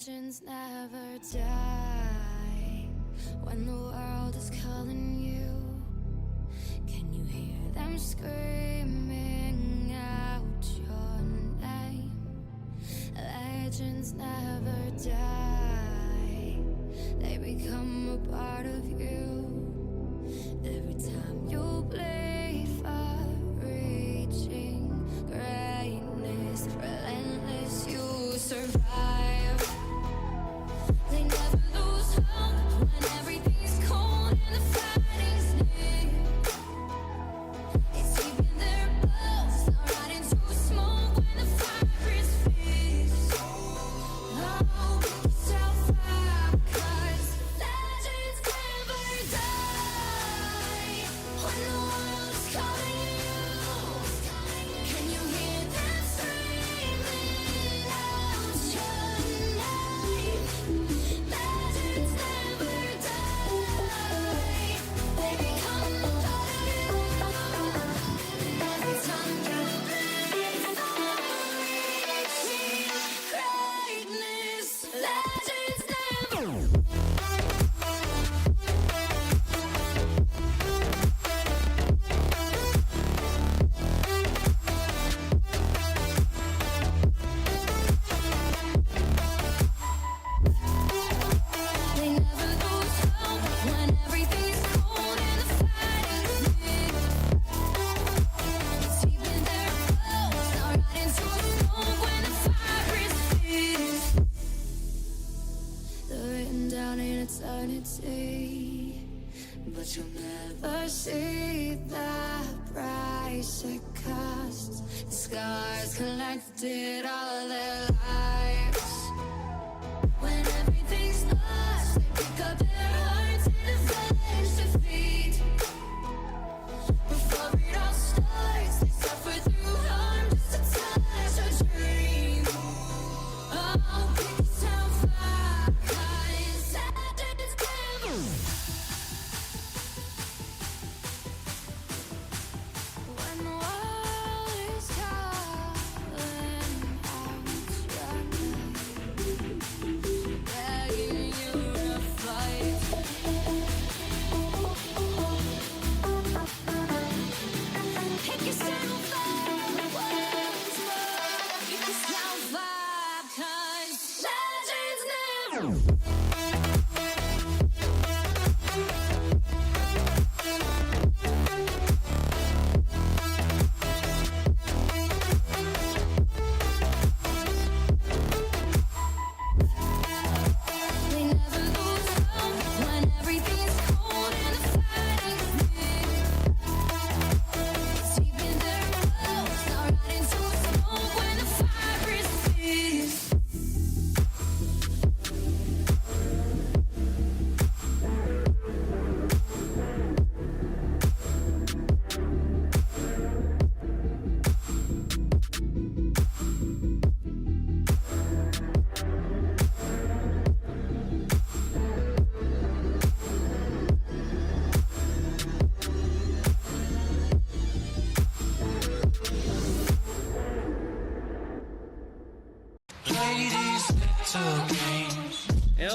Legends never die. When the world is calling you, can you hear them screaming out your name? Legends never die. They become a part of you. Every time you bleed for reaching greatness, relentless, you survive. They never lose hope when everything's cold and the fighting's near. It's deep in their bones, not right into smoke when the fire is fierce. Oh, pick yourself up, 'cause legends never die. When the world is calling you, can you hear them screaming out your name? Legends never die. They become a part of you. Every time you bleed for reaching greatness, legends never. They never lose hope when everything's cold and the fighting's near. It's deep in their bones, not right into smoke when the fire is fierce. They're written down in eternity, but you'll never see the price it costs. The scars collected all their lives. When everything's lost, they pick up their hearts and avenge defeat. Before it all starts, they suffer through harm just to touch a dream. Oh, pick yourself up, 'cause legends never. When the world is calling out your name, begging you to fight. Pick yourself up once more. Pick yourself up, 'cause legends never. They never lose hope when everything's cold and the fighting's near. It's deep in their bones, not right into smoke when the fire is fierce. Play these little games. Yo,